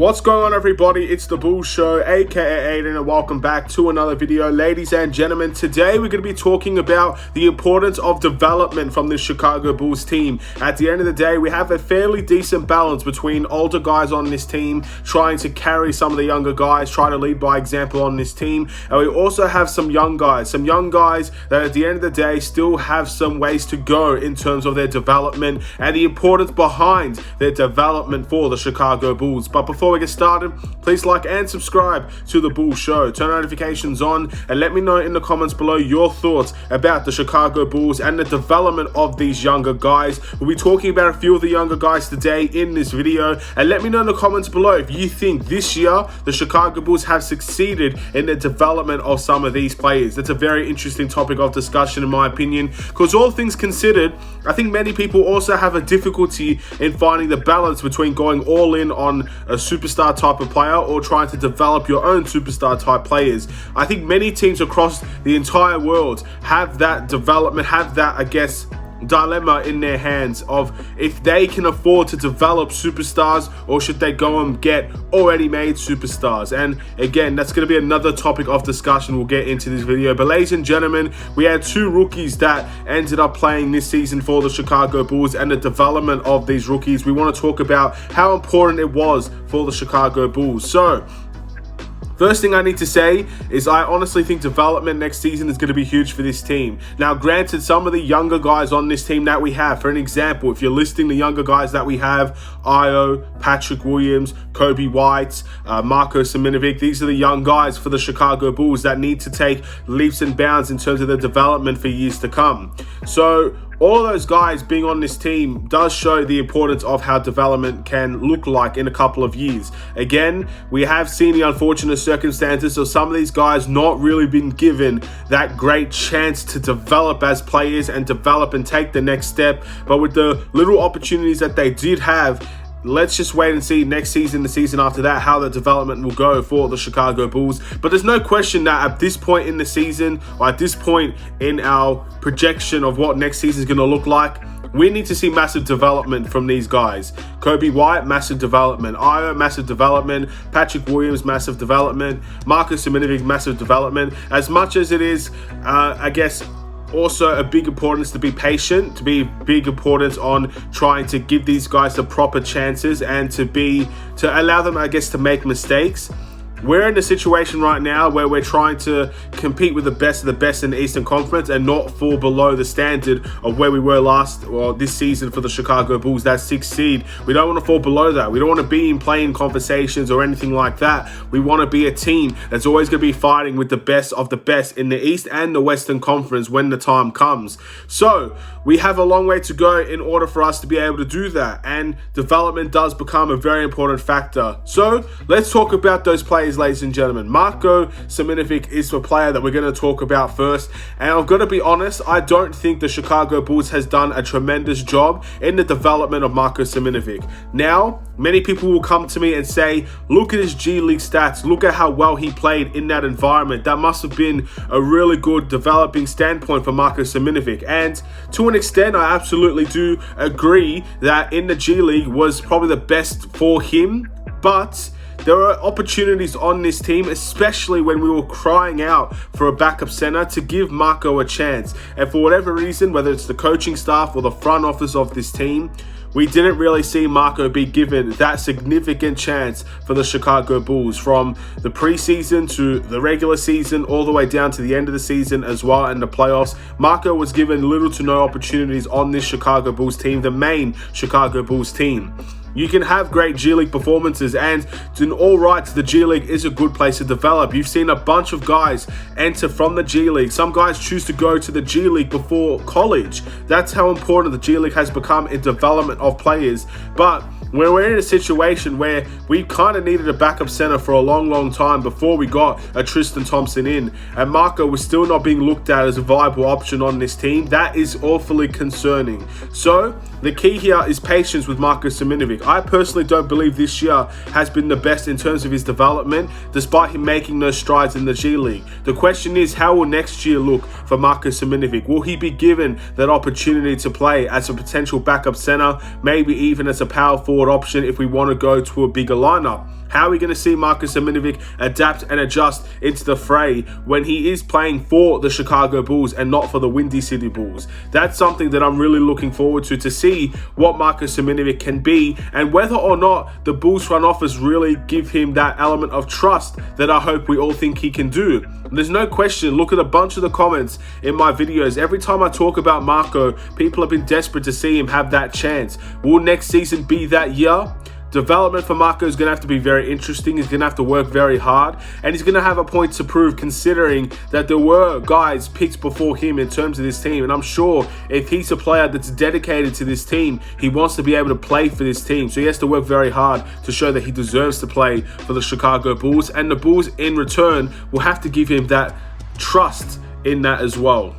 What's going on, everybody? It's the Bulls Show, aka Aidan, and welcome back to another video. Ladies and gentlemen, today we're going to be talking about the importance of development from the Chicago Bulls team. At the end of the day, we have a fairly decent balance between older guys on this team trying to carry some of the younger guys, trying to lead by example on this team, and we also have some young guys that at the end of the day still have some ways to go in terms of their development and the importance behind their development for the Chicago Bulls. But before we get started, please like and subscribe to the Bulls Show, turn notifications on, and let me know in the comments below your thoughts about the Chicago Bulls and the development of these younger guys. We'll be talking about a few of the younger guys today in this video, and let me know in the comments below if you think this year the Chicago Bulls have succeeded in the development of some of these players. That's a very interesting topic of discussion in my opinion, because all things considered, I think many people also have a difficulty in finding the balance between going all in on a superstar type of player or trying to develop your own superstar type players. I think many teams across the entire world have that development, have that, I guess, dilemma in their hands of if they can afford to develop superstars or should they go and get already made superstars. And again, that's going to be another topic of discussion we'll get into this video. But ladies and gentlemen, we had two rookies that ended up playing this season for the Chicago Bulls and the development of these rookies. We want to talk about how important it was for the Chicago Bulls. So first thing I need to say is I honestly think development next season is going to be huge for this team. Now, granted, some of the younger guys on this team that we have, for an example, if you're listing the younger guys that we have, Io, Patrick Williams, Kobe White, Marco Seminovic, these are the young guys for the Chicago Bulls that need to take leaps and bounds in terms of their development for years to come. So all those guys being on this team does show the importance of how development can look like in a couple of years. Again, we have seen the unfortunate circumstances of some of these guys not really been given that great chance to develop as players and develop and take the next step. But with the little opportunities that they did have, let's just wait and see next season, the season after that, how the development will go for the Chicago Bulls. But there's no question that at this point in the season, or at this point in our projection of what next season is going to look like, we need to see massive development from these guys. Kobe White, massive development. Io, massive development. Patrick Williams, massive development. Marco Seminovic, massive development. As much as it is, I guess, also a big importance to be patient, to be big importance on trying to give these guys the proper chances and to allow them, I guess, to make mistakes. We're in a situation right now where we're trying to compete with the best of the best in the Eastern Conference and not fall below the standard of where we were this season for the Chicago Bulls, that 6th seed. We don't want to fall below that. We don't want to be in playing conversations or anything like that. We want to be a team that's always going to be fighting with the best of the best in the East and the Western Conference when the time comes. So we have a long way to go in order for us to be able to do that, and development does become a very important factor. So let's talk about those players, ladies and gentlemen. Marco Seminovic is the player that we're going to talk about first, and I've got to be honest, I don't think the Chicago Bulls has done a tremendous job in the development of Marco Seminovic. Now, many people will come to me and say, look at his G League stats, look at how well he played in that environment. That must have been a really good developing standpoint for Marco Seminovic, and to an extent, I absolutely do agree that in the G League was probably the best for him, but there are opportunities on this team, especially when we were crying out for a backup center, to give Marco a chance. And for whatever reason, whether it's the coaching staff or the front office of this team, we didn't really see Marco be given that significant chance for the Chicago Bulls from the preseason to the regular season, all the way down to the end of the season as well and the playoffs. Marco was given little to no opportunities on this Chicago Bulls team, the main Chicago Bulls team. You can have great G League performances, and in all rights, the G League is a good place to develop. You've seen a bunch of guys enter from the G League. Some guys choose to go to the G League before college. That's how important the G League has become in development of players. But when we're in a situation where we kind of needed a backup center for a long time before we got a Tristan Thompson in, and Marco was still not being looked at as a viable option on this team, that is awfully concerning. So the key here is patience with Marco Seminovic. I personally don't believe this year has been the best in terms of his development, despite him making those strides in the G League. The question is, how will next year look for Marco Seminovic? Will he be given that opportunity to play as a potential backup center, maybe even as a power forward forward option if we want to go to a bigger lineup. How are we going to see Marcus Seminovic adapt and adjust into the fray when he is playing for the Chicago Bulls and not for the Windy City Bulls? That's something that I'm really looking forward to see what Marcus Seminovic can be and whether or not the Bulls front office really give him that element of trust that I hope we all think he can do. There's no question, look at a bunch of the comments in my videos. Every time I talk about Marco, people have been desperate to see him have that chance. Will next season be that year? Development for Marco is going to have to be very interesting. He's going to have to work very hard, and he's going to have a point to prove considering that there were guys picked before him in terms of this team. And I'm sure if he's a player that's dedicated to this team, he wants to be able to play for this team. So he has to work very hard to show that he deserves to play for the Chicago Bulls, and the Bulls in return will have to give him that trust in that as well.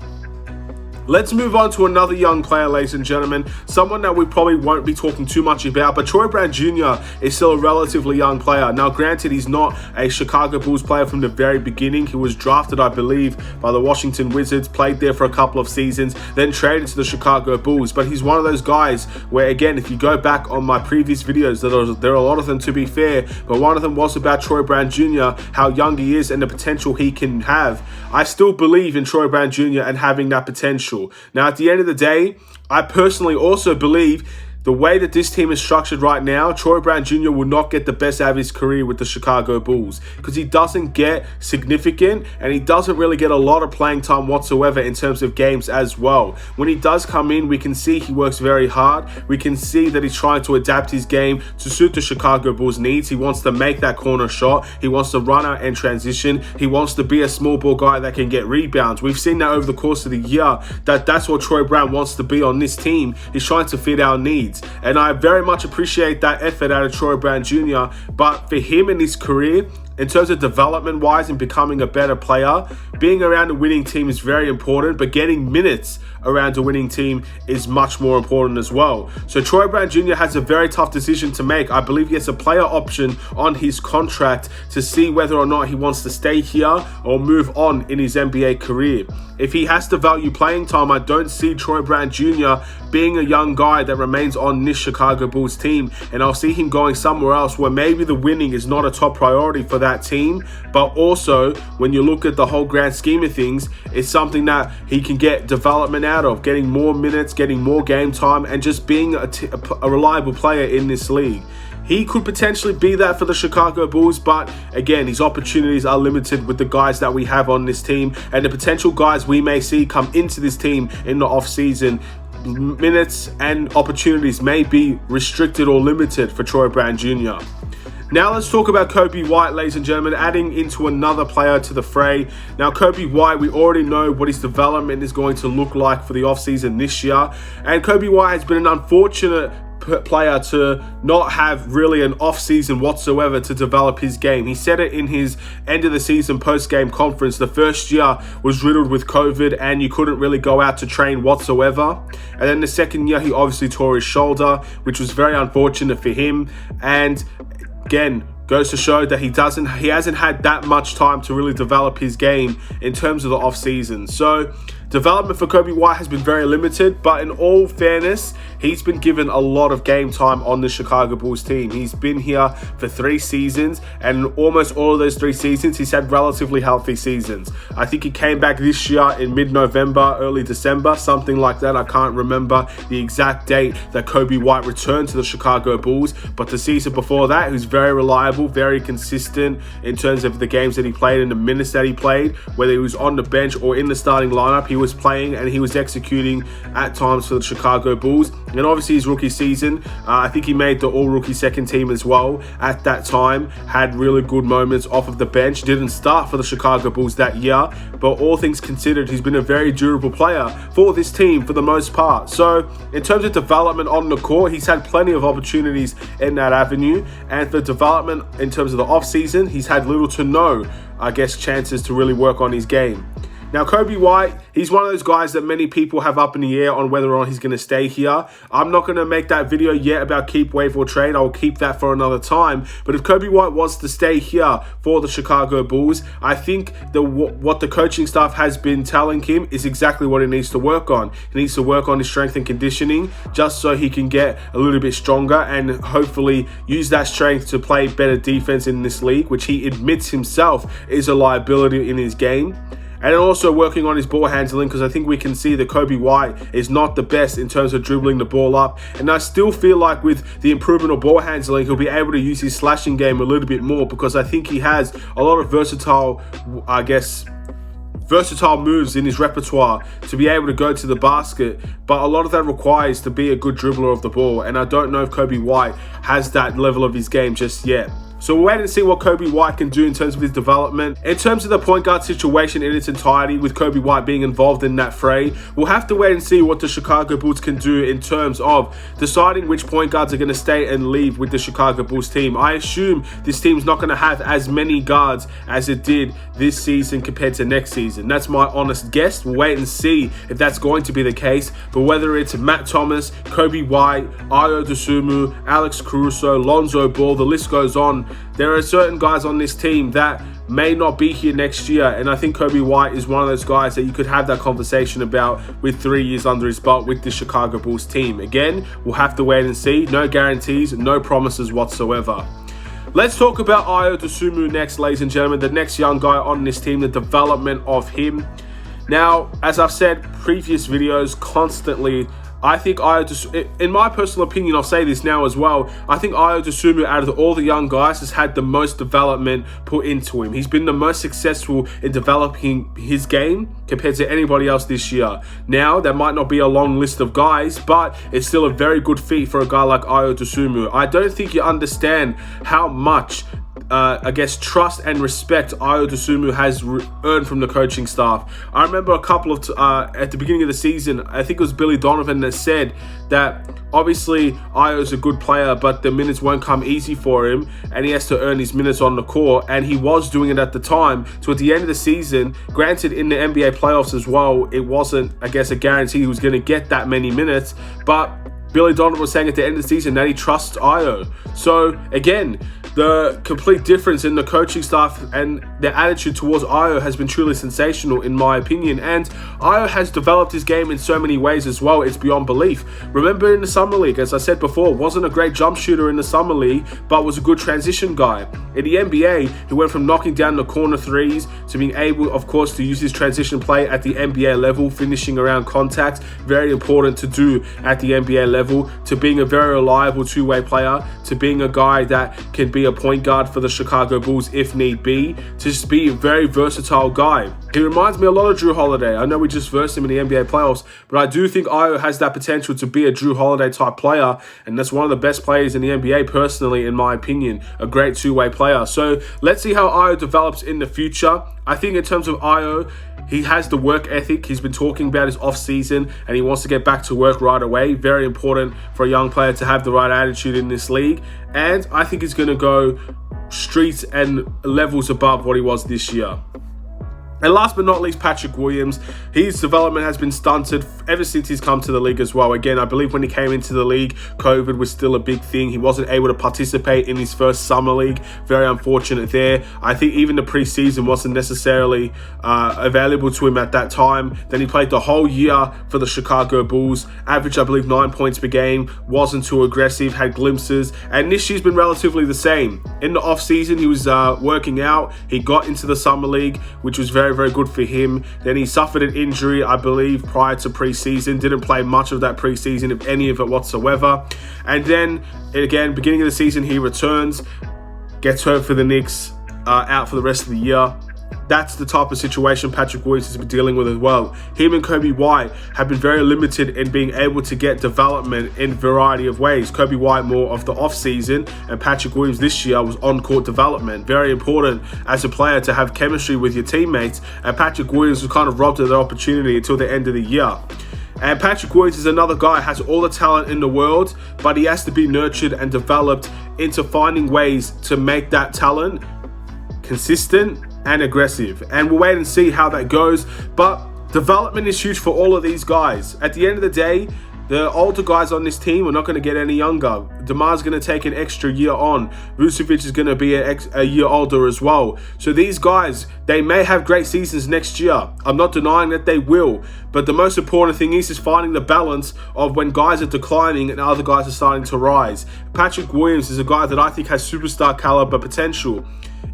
Let's move on to another young player, ladies and gentlemen, someone that we probably won't be talking too much about, but Troy Brown Jr. is still a relatively young player. Now, granted, he's not a Chicago Bulls player from the very beginning. He was drafted, I believe, by the Washington Wizards, played there for a couple of seasons, then traded to the Chicago Bulls. But he's one of those guys where, again, if you go back on my previous videos, there are a lot of them to be fair, but one of them was about Troy Brown Jr., how young he is and the potential he can have. I still believe in Troy Brown Jr. and having that potential. Now, at the end of the day, I personally also believe the way that this team is structured right now, Troy Brown Jr. will not get the best out of his career with the Chicago Bulls because he doesn't get significant and he doesn't really get a lot of playing time whatsoever in terms of games as well. When he does come in, we can see he works very hard. We can see that he's trying to adapt his game to suit the Chicago Bulls' needs. He wants to make that corner shot. He wants to run out and transition. He wants to be a small ball guy that can get rebounds. We've seen that over the course of the year that's what Troy Brown wants to be on this team. He's trying to fit our needs. And I very much appreciate that effort out of Troy Brown Jr. But for him in his career, in terms of development-wise and becoming a better player, being around a winning team is very important, but getting minutes around a winning team is much more important as well. So Troy Brown Jr. has a very tough decision to make. I believe he has a player option on his contract to see whether or not he wants to stay here or move on in his NBA career. If he has to value playing time, I don't see Troy Brown Jr. being a young guy that remains on this Chicago Bulls team, and I'll see him going somewhere else where maybe the winning is not a top priority for that team, but also when you look at the whole grand scheme of things, it's something that he can get development out of, getting more minutes, getting more game time, and just being a reliable player in this league. He could potentially be that for the Chicago Bulls, but again, his opportunities are limited with the guys that we have on this team and the potential guys we may see come into this team in the off-season. Minutes and opportunities may be restricted or limited for Troy Brown Jr. Now let's talk about Coby White, ladies and gentlemen, adding into another player to the fray. Now, Coby White, we already know what his development is going to look like for the offseason this year. And Coby White has been an unfortunate player to not have really an off season whatsoever to develop his game. He said it in his end of the season post-game conference. The first year was riddled with COVID and you couldn't really go out to train whatsoever. And then the second year, he obviously tore his shoulder, which was very unfortunate for him. And again, goes to show that he hasn't had that much time to really develop his game in terms of the off season. So development for Coby White has been very limited, but in all fairness, he's been given a lot of game time on the Chicago Bulls team. He's been here for 3 seasons, and almost all of those 3 seasons, he's had relatively healthy seasons. I think he came back this year in mid-November, early December, something like that. I can't remember the exact date that Coby White returned to the Chicago Bulls, but the season before that, he was very reliable, very consistent in terms of the games that he played and the minutes that he played, whether he was on the bench or in the starting lineup. He was playing and he was executing at times for the Chicago Bulls. And obviously his rookie season, I think he made the all-rookie second team as well at that time, had really good moments off of the bench, didn't start for the Chicago Bulls that year, but all things considered, he's been a very durable player for this team for the most part. So in terms of development on the court, he's had plenty of opportunities in that avenue, and for development in terms of the off-season, he's had little to no, I guess, chances to really work on his game. Now, Kobe White, he's one of those guys that many people have up in the air on whether or not he's going to stay here. I'm not going to make that video yet about keep, waive, or trade. I'll keep that for another time. But if Kobe White wants to stay here for the Chicago Bulls, I think what the coaching staff has been telling him is exactly what he needs to work on. He needs to work on his strength and conditioning just so he can get a little bit stronger and hopefully use that strength to play better defense in this league, which he admits himself is a liability in his game. And also working on his ball handling, because I think we can see that Kobe White is not the best in terms of dribbling the ball up. And I still feel like with the improvement of ball handling, he'll be able to use his slashing game a little bit more, because I think he has a lot of versatile moves in his repertoire to be able to go to the basket, but a lot of that requires to be a good dribbler of the ball, and I don't know if Kobe White has that level of his game just yet. So we'll wait and see what Kobe White can do in terms of his development. In terms of the point guard situation in its entirety, with Kobe White being involved in that fray, we'll have to wait and see what the Chicago Bulls can do in terms of deciding which point guards are going to stay and leave with the Chicago Bulls team. I assume this team's not going to have as many guards as it did this season compared to next season. That's my honest guess. We'll wait and see if that's going to be the case. But whether it's Matt Thomas, Kobe White, Ayo Dosunmu, Alex Caruso, Lonzo Ball, the list goes on. There are certain guys on this team that may not be here next year, and I think Kobe White is one of those guys that you could have that conversation about with 3 years under his belt with the Chicago Bulls team. Again, we'll have to wait and see. No guarantees, no promises whatsoever. Let's talk about Ayo Dosunmu next, ladies and gentlemen, the next young guy on this team, the development of him. Now, as I've said previous videos constantly, I think in my personal opinion, I'll say this now as well, I think Ayo Dosunmu, out of all the young guys, has had the most development put into him. He's been the most successful in developing his game compared to anybody else this year. Now, there might not be a long list of guys, but it's still a very good feat for a guy like Ayo Dosunmu. I don't think you understand how much trust and respect Ayo Dosunmu has earned from the coaching staff. I remember a couple of at the beginning of the season, I think it was Billy Donovan that said that obviously Ayo's a good player, but the minutes won't come easy for him, and he has to earn his minutes on the court, and he was doing it at the time. So at the end of the season, granted in the NBA playoffs as well, it wasn't, I guess, a guarantee he was going to get that many minutes, but Billy Donovan was saying at the end of the season that he trusts Ayo. So again, the complete difference in the coaching staff and their attitude towards Ayo has been truly sensational in my opinion, and Ayo has developed his game in so many ways as well, it's beyond belief. Remember in the Summer League, as I said before, wasn't a great jump shooter in the Summer League, but was a good transition guy. In the NBA, he went from knocking down the corner threes to being able, of course, to use his transition play at the NBA level, finishing around contact, very important to do at the NBA level, to being a very reliable two-way player, to being a guy that can be a point guard for the Chicago Bulls if need be, to just be a very versatile guy. He reminds me a lot of Drew Holiday. I know we just versed him in the NBA playoffs, but I do think Ayo has that potential to be a Drew Holiday type player, and that's one of the best players in the NBA personally, in my opinion, a great two-way player. So let's see how Ayo develops in the future. I think in terms of Ayo, he has the work ethic. He's been talking about his off-season and he wants to get back to work right away. Very important for a young player to have the right attitude in this league. And I think he's going to go streets and levels above what he was this year. And last but not least, Patrick Williams. His development has been stunted ever since he's come to the league as well. Again, I believe when he came into the league, COVID was still a big thing. He wasn't able to participate in his first summer league. Very unfortunate there. I think even the preseason wasn't necessarily available to him at that time. Then he played the whole year for the Chicago Bulls. Averaged, I believe, 9 points per game. Wasn't too aggressive, had glimpses. And this year's been relatively the same. In the off-season, he was working out. He got into the summer league, which was very good for him. Then he suffered an injury, I believe, prior to preseason. Didn't play much of that preseason, if any of it whatsoever. And then, again, beginning of the season, he returns, gets hurt for the Knicks, out for the rest of the year. That's the type of situation Patrick Williams has been dealing with as well. Him and Kobe White have been very limited in being able to get development in a variety of ways. Kobe White more of the off-season, and Patrick Williams this year was on-court development. Very important as a player to have chemistry with your teammates, and Patrick Williams was kind of robbed of that opportunity until the end of the year. And Patrick Williams is another guy who has all the talent in the world, but he has to be nurtured and developed into finding ways to make that talent consistent and aggressive. And we'll wait and see how that goes. But development is huge for all of these guys. At the end of the day, the older guys on this team are not going to get any younger. DeMar's going to take an extra year on. Vucevic is going to be a year older as well. So these guys, they may have great seasons next year. I'm not denying that they will. But the most important thing is finding the balance of when guys are declining and other guys are starting to rise. Patrick Williams is a guy that I think has superstar caliber potential.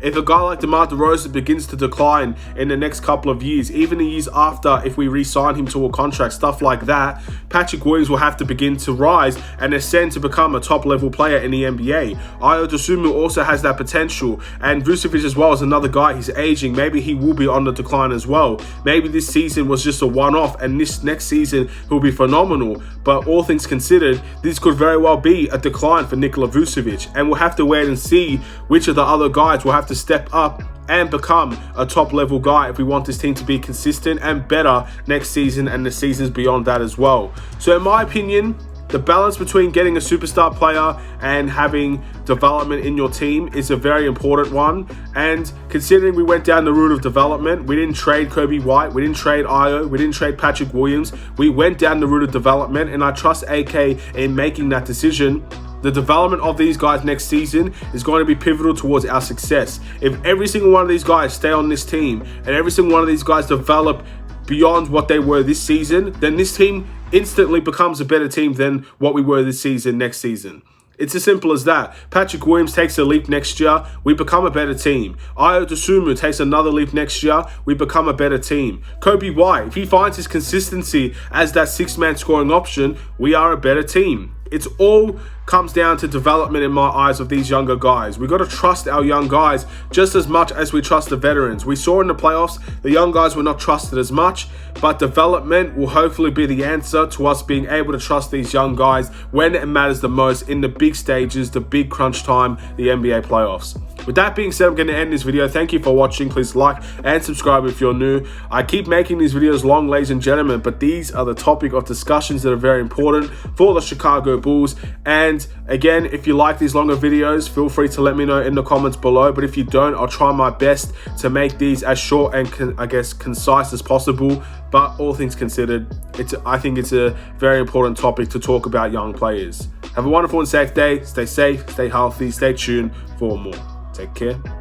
If a guy like DeMar DeRozan begins to decline in the next couple of years, even the years after, if we re-sign him to a contract, stuff like that, Patrick Williams will have to begin to rise and ascend to become a top-level player in the NBA. Ayo Dosunmu also has that potential, and Vucevic as well is another guy. He's aging. Maybe he will be on the decline as well. Maybe this season was just a one-off, and this next season he'll be phenomenal. But all things considered, this could very well be a decline for Nikola Vucevic, and we'll have to wait and see which of the other guys will have to step up and become a top level guy if we want this team to be consistent and better next season and the seasons beyond that as well. So in my opinion, the balance between getting a superstar player and having development in your team is a very important one. And considering we went down the route of development, we didn't trade Kobe White, we didn't trade Ayo, we didn't trade Patrick Williams. We went down the route of development, and I trust AK in making that decision. The development of these guys next season is going to be pivotal towards our success. If every single one of these guys stay on this team and every single one of these guys develop beyond what they were this season, then this team instantly becomes a better team than what we were this season next season. It's as simple as that. Patrick Williams takes a leap next year, we become a better team. Ayo Dosunmu takes another leap next year, we become a better team. Kobe White, if he finds his consistency as that six-man scoring option, we are a better team. It's all comes down to development in my eyes of these younger guys. We got to trust our young guys just as much as we trust the veterans. We saw in the playoffs, the young guys were not trusted as much, but development will hopefully be the answer to us being able to trust these young guys when it matters the most in the big stages, the big crunch time, the NBA playoffs. With that being said, I'm going to end this video. Thank you for watching. Please like and subscribe if you're new. I keep making these videos long, ladies and gentlemen, but these are the topic of discussions that are very important for the Chicago Bulls. And again, if you like these longer videos, feel free to let me know in the comments below. But if you don't, I'll try my best to make these as short and concise as possible. But all things considered, I think it's a very important topic to talk about young players. Have a wonderful and safe day. Stay safe, stay healthy, stay tuned for more. Take care.